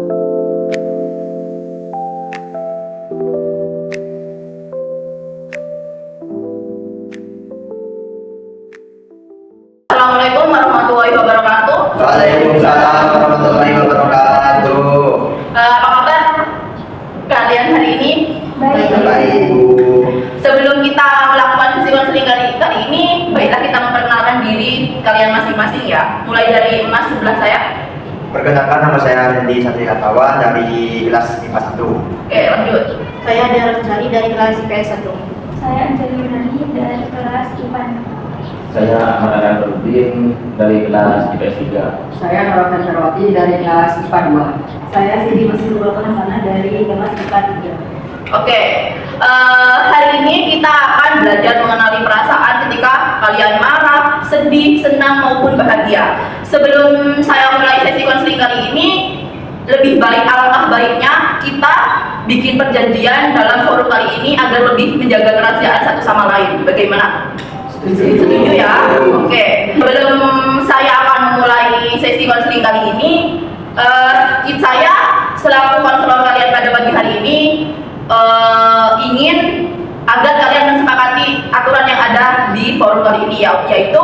Assalamualaikum warahmatullahi wabarakatuh. Waalaikumsalam warahmatullahi wabarakatuh. Apa kabar kalian hari ini? Baik, Bu. Sebelum kita melakukan sesi konseling kali ini, baiklah kita memperkenalkan diri kalian masing-masing ya. Mulai dari Mas sebelah saya. Perkenalkan, nama saya Randy Satria Kawan dari kelas IPA 1. Oke, lanjut. Saya Dara Sari dari kelas IPS 1. Saya Anjali Nani dari kelas IPA 6. Saya Ahmad Adan Nurdin dari kelas IPS 3. Saya Nurafan Sarwati dari kelas IPA 2. Saya Siti Masih Sana dari kelas IPA 3. Oke, hari ini kita akan belajar mengenali perasaan ketika kalian marah, sedih, senang maupun bahagia. Sebelum saya mulai sesi konseling kali ini, lebih baik alangkah baiknya kita bikin perjanjian dalam forum kali ini agar lebih menjaga kerahasiaan satu sama lain. Bagaimana? Setuju ya? Oke. Sebelum saya akan memulai sesi konseling kali ini, saya selaku konselor kalian pada pagi hari ini ingin agar kalian mensepakati aturan yang ada di forum kali ini ya, yaitu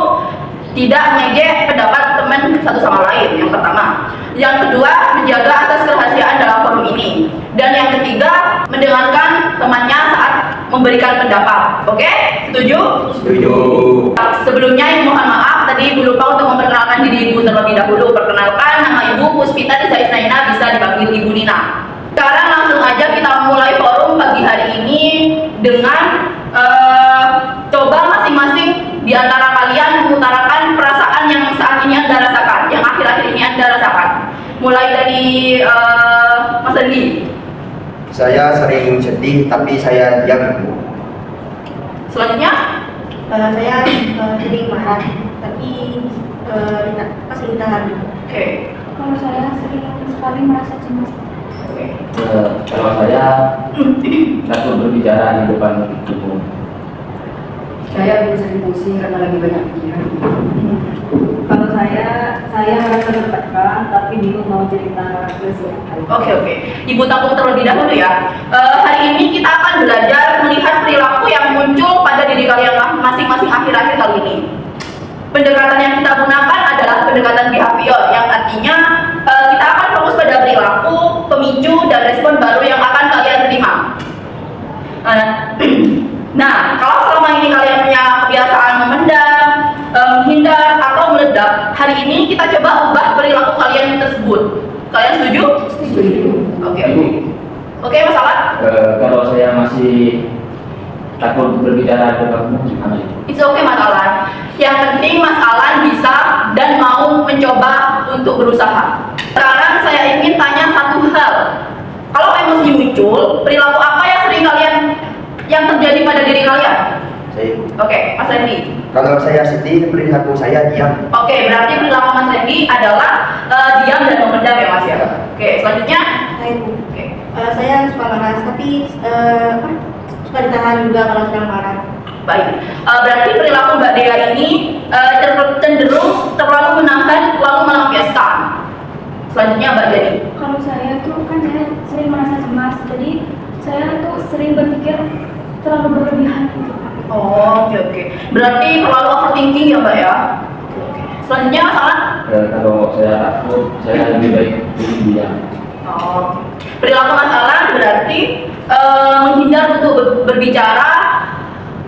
tidak mengejek pendapat teman satu sama lain. Yang pertama, yang kedua menjaga asas kerahasiaan dalam forum ini, dan yang ketiga mendengarkan temannya saat memberikan pendapat. Oke, setuju? Setuju. Sebelumnya mohon maaf tadi ibu lupa untuk memperkenalkan diri ibu terlebih dahulu. Perkenalkan, nama ibu Puspita Desa Isnaina, bisa dipanggil Ibu Nina. Sekarang langsung aja kita mulai forum pagi hari ini dengan coba masing-masing di antara kalian mengutarakan perasaan yang saat ini Anda rasakan, yang akhir-akhir ini Anda rasakan. Mulai dari Mas Andi. Saya sering sedih tapi saya diam, Bu. Selanjutnya, Saya sering marah, tapi masih ditahan. oke. Kalau saya sering sekali merasa cemas. Kalau saya takut berbicara di depan umum. Saya sering pusing karena lagi banyak pikiran. Kalau saya merasa tertekan, tapi bingung mau cerita ke siapa. Oke. Ibu tampung terlebih dahulu ya. Hari ini kita akan belajar melihat perilaku yang muncul pada diri kalian masing-masing akhir-akhir kali ini. Pendekatan yang kita gunakan adalah pendekatan behavior, yang artinya kita akan fokus pada perilaku, pemicu, dan respon baru yang akan kalian terima. Nah, kalau selama ini kalian punya kebiasaan memendam, menghindar, atau meledak, hari ini kita coba ubah perilaku kalian tersebut. Kalian setuju? Setuju. Oke, masalah? Kalau saya masih takut berbicara di depan umum, gimana itu? It's okay masalah. Yang penting masalah bisa dan mau mencoba untuk berusaha. Sekarang saya ingin tanya satu hal. Kalau emosi muncul, perilaku apa yang sering kalian yang terjadi pada diri kalian? Saya. Oke, Mas Randy. Kalau saya sedih, perilaku saya diam. Oke, berarti perilaku Mas Randy adalah diam dan memendam ya Mas ya. Oke, selanjutnya. Saya Bu. Oke. Saya suka marah, tapi suka ditahan juga kalau sedang marah. Baik, berarti perilaku Mbak Dea ini cenderung terlalu menahan lalu melampiaskan. Selanjutnya Mbak Deni. Kalau saya tuh kan saya sering merasa cemas, jadi saya tuh sering berpikir terlalu berlebihan gitu. Oh, oke. Berarti terlalu overthinking ya Mbak ya. Oke. Selanjutnya masalah. Kalau saya takut, saya lebih baik diam. Oh. Perilaku masalah berarti menghindar untuk berbicara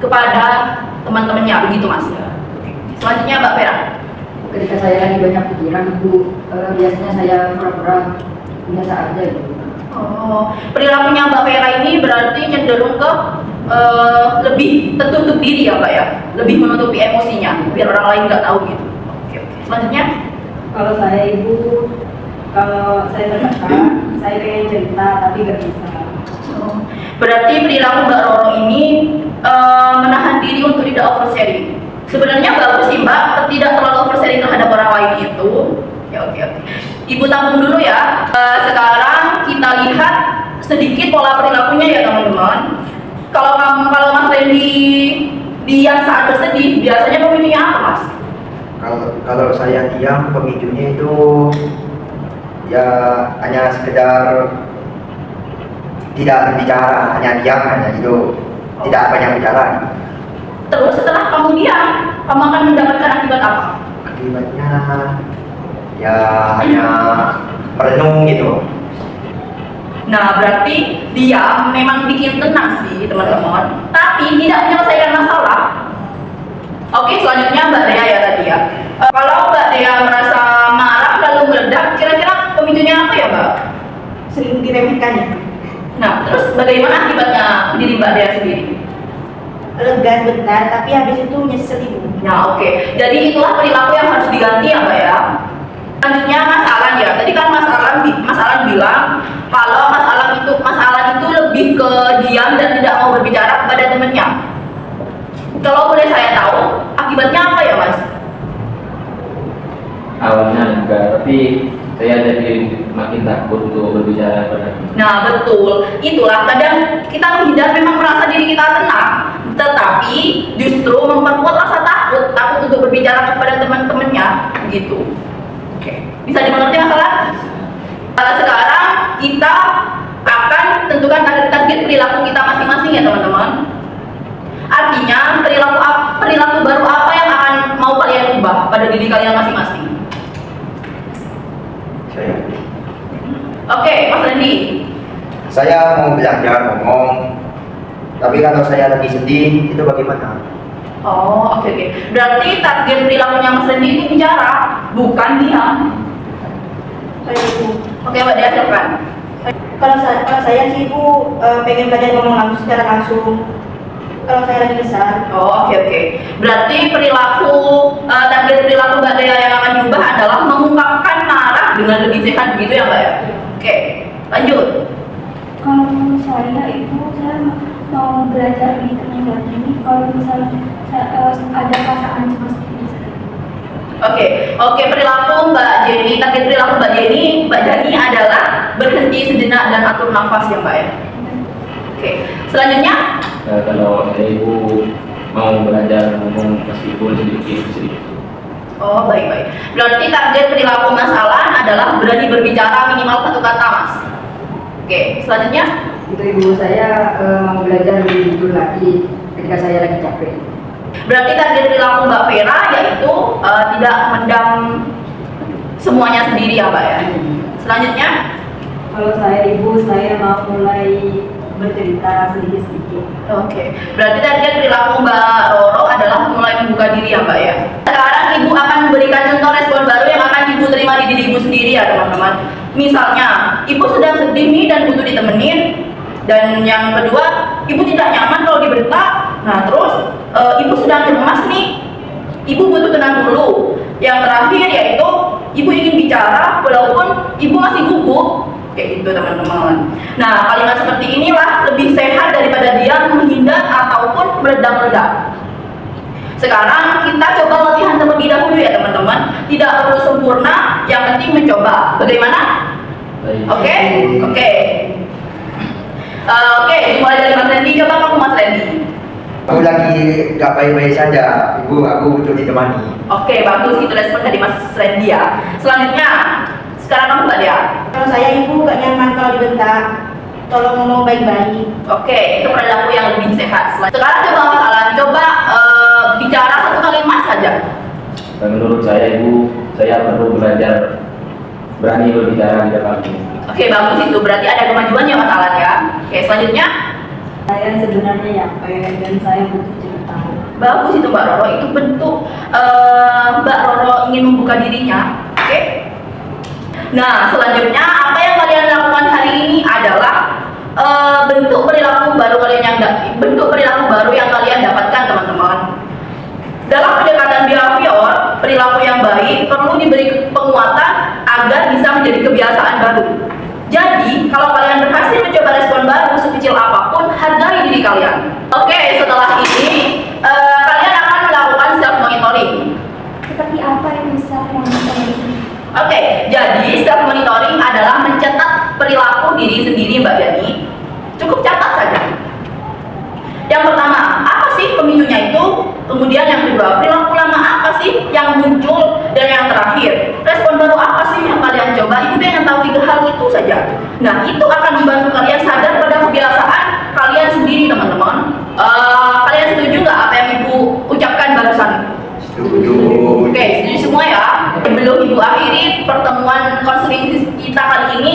kepada teman-temannya, begitu Mas. Oke. Selanjutnya Mbak Vera. Ketika saya lagi banyak pikiran, Bu, biasanya saya pura-pura biasa aja gitu. Oh, perilakunya Mbak Vera ini berarti cenderung ke lebih tertutup diri ya Mbak ya, lebih menutupi emosinya biar orang lain nggak tahu gitu. Oke. Selanjutnya. Kalau saya Ibu, kalau saya tertekan, saya pengen cerita tapi gak bisa. Oh, berarti perilaku Mbak Roro ini menahan diri untuk tidak oversharing. Sebenarnya bagus sih Mbak, tidak terlalu oversharing terhadap orang lain itu. Ya oke. Ibu tampung dulu ya. Sekarang kita lihat sedikit pola perilakunya ya teman-teman. Kalau Mas Randy diam saat bersedih, biasanya pemicunya apa Mas? Kalau saya diam, pemicunya itu ya hanya sekedar tidak berbicara, hanya diam hanya itu, tidak banyak bicara. Terus setelah kamu diam, kamu akan mendapatkan akibat apa? Akibatnya ya hanya merenung gitu. Nah, berarti dia memang bikin tenang sih teman-teman, tapi tidak menyelesaikan masalah. Oke, selanjutnya Mbak Dea ya tadi ya. Kalau Mbak Dea merasa marah lalu meledak, kira-kira pemicunya apa ya Mbak? Sering diremehkan ya. Nah, terus bagaimana akibatnya diri Mbak Dea sendiri? Lega sebentar, tapi habis itu nyesel Ibu. Nah, oke. Jadi itulah perilaku yang harus diganti ya Mbak ya. Selanjutnya Mas Alan ya. Tadi kan Mas Alan bilang kalau Mas Alan itu lebih ke diam dan tidak mau berbicara kepada temannya. Kalau boleh saya tahu, akibatnya apa ya Mas? Awalnya enggak, tapi saya jadi makin takut untuk berbicara pada. Nah betul, itulah kadang kita menghindar memang merasa diri kita tenang, tetapi justru memperkuat rasa takut untuk berbicara kepada teman-temannya, gitu. Oke, bisa dimengerti masalah? Sekarang kita akan tentukan target perilaku kita masing-masing ya teman-teman. Artinya perilaku baru apa yang akan mau kalian ubah pada diri kalian masing-masing? Oke, Mas Randy. Saya mau belajar ngomong, tapi kalau saya lagi sedih itu bagaimana? Oh, oke. Berarti target perilakunya Mas Randy itu bicara, bukan diam. Saya Ibu. Oke, Mbak Dea silakan. Kalau saya sih Ibu pengen belajar ngomong langsung secara langsung. Kalau saya lagi besar. Oh, oke. Berarti target perilaku Mbak Dea yang akan diubah adalah mengungkapkan marah dengan lebih sehat begitu ya Mbak ya? Oke, lanjut. Kalau saya itu saya mau belajar lebih tenang lagi. Kalau misalnya ada perasaan cemas di saya. Oke, perilaku Mbak Jenny, target perilaku Mbak Jenny adalah berhenti sejenak dan atur nafas ya Mbak ya? Oke, selanjutnya. Kalau ibu mau belajar ngomong meskipun sedikit. Oh, baik. Berarti target perilaku Mas Alan adalah berani berbicara minimal 1 kata Mas. Oke, selanjutnya. Itu Ibu, saya mau belajar lebih jujur lagi ketika saya lagi capek. Berarti target perilaku Mbak Vera yaitu tidak mendam semuanya sendiri ya Mbak ya. Selanjutnya. Kalau saya Ibu, saya mau mulai bercerita sedikit-sedikit. Oke, berarti target perilaku Mbak Roro adalah mulai membuka diri ya Mbak ya. Sekarang Ibu akan memberikan contoh respon baru yang akan Ibu terima di diri Ibu sendiri ya teman-teman. Misalnya, Ibu sedang sedih nih dan butuh ditemenin. Dan yang kedua, Ibu tidak nyaman kalau dibentak. Nah terus, Ibu sedang cemas nih, Ibu butuh tenang dulu. Yang terakhir yaitu, Ibu ingin bicara walaupun Ibu masih gugup. Kayak gitu teman-teman. Nah kalimat seperti inilah lebih sehat daripada dia menghindar ataupun meledak-ledak. Sekarang kita coba latihan terlebih dahulu ya teman-teman. Tidak perlu sempurna, yang penting mencoba. Bagaimana? Oke. Oke, mulai dari Mas Randy. Coba kamu Mas Randy. Aku lagi gak baik-baik saja, Ibu, aku butuh ditemani. Oke, bagus itu respon dari Mas Randy ya. Selanjutnya, sekarang kamu Mbak Dea. Kalau saya Ibu gak nyaman kalau dibentak. Tolong ngomong baik-baik. Oke, itu perilaku yang lebih sehat. Sekarang coba Mas Alan, coba bicara 1 kalimat saja. Menurut saya Ibu, saya perlu belajar berani berbicara di depan umum. Oke, bagus itu. Berarti ada kemajuan ya Mas Alan ya. Oke, selanjutnya. Saya sebenarnya yakin dan saya butuh cerita. Bagus itu Mbak Roro. Itu bentuk Mbak Roro ingin membuka dirinya. Oke. Nah, selanjutnya apa yang kalian lakukan hari ini adalah bentuk perilaku baru yang kalian dapatkan teman-teman. Dalam pendekatan behavior, perilaku yang baik perlu diberi penguatan agar bisa menjadi kebiasaan baru. Jadi, kalau kalian berhasil mencoba respon baru sekecil apapun, hargai diri kalian. Oke, setelah ini kalian akan melakukan self monitoring. Seperti apa yang bisa yang Oke, jadi self monitoring adalah mencatat perilaku diri sendiri Mbak Yani. Cukup catat saja. Yang pertama, apa sih pemicunya itu? Kemudian yang kedua, perilaku lama apa sih yang muncul? Dan yang terakhir, respon baru apa sih yang kalian coba coba ibu pengen tahu 3 hal itu saja. Nah, itu akan membantu kalian sadar pada kebiasaan kalian sendiri, teman-teman. Kalian setuju nggak apa yang ibu ucapkan barusan? Setuju. Oke, setuju semua ya. Sebelum ibu akhiri pertemuan konseling kita kali ini,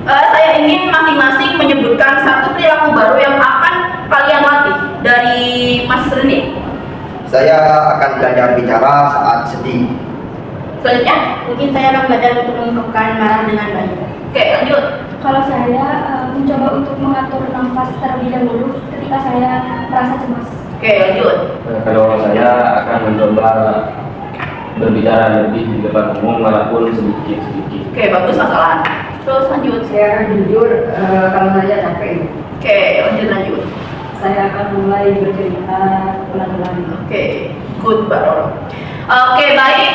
saya ingin masing-masing menyebutkan satu perilaku baru yang akan kalian latih. Dari Mas Rene. Saya akan belajar bicara saat sedih. Selanjutnya, Mungkin saya akan belajar untuk mengungkapkan marah dengan baik. oke lanjut. Kalau saya mencoba untuk mengatur nafas terlebih dahulu ketika saya merasa cemas. Oke lanjut. Kalau saya akan mencoba berbicara lebih di depan umum walaupun sedikit-sedikit. Oke, bagus masalah. Terus lanjut. Saya jujur kalau saya capek. Oke, lanjut. Saya akan mulai bercerita pelan-pelan. Oke, good Barol. Oke, baik.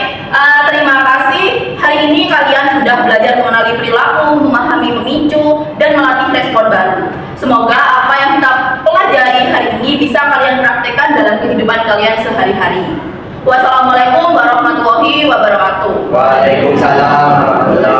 Terima kasih. Hari ini kalian sudah belajar mengenali perilaku, memahami pemicu, dan melatih respon baru. Semoga apa yang kita pelajari hari ini bisa kalian praktekkan dalam kehidupan kalian sehari-hari. Wassalamualaikum warahmatullahi wabarakatuh. Waalaikumsalam warahmatullahi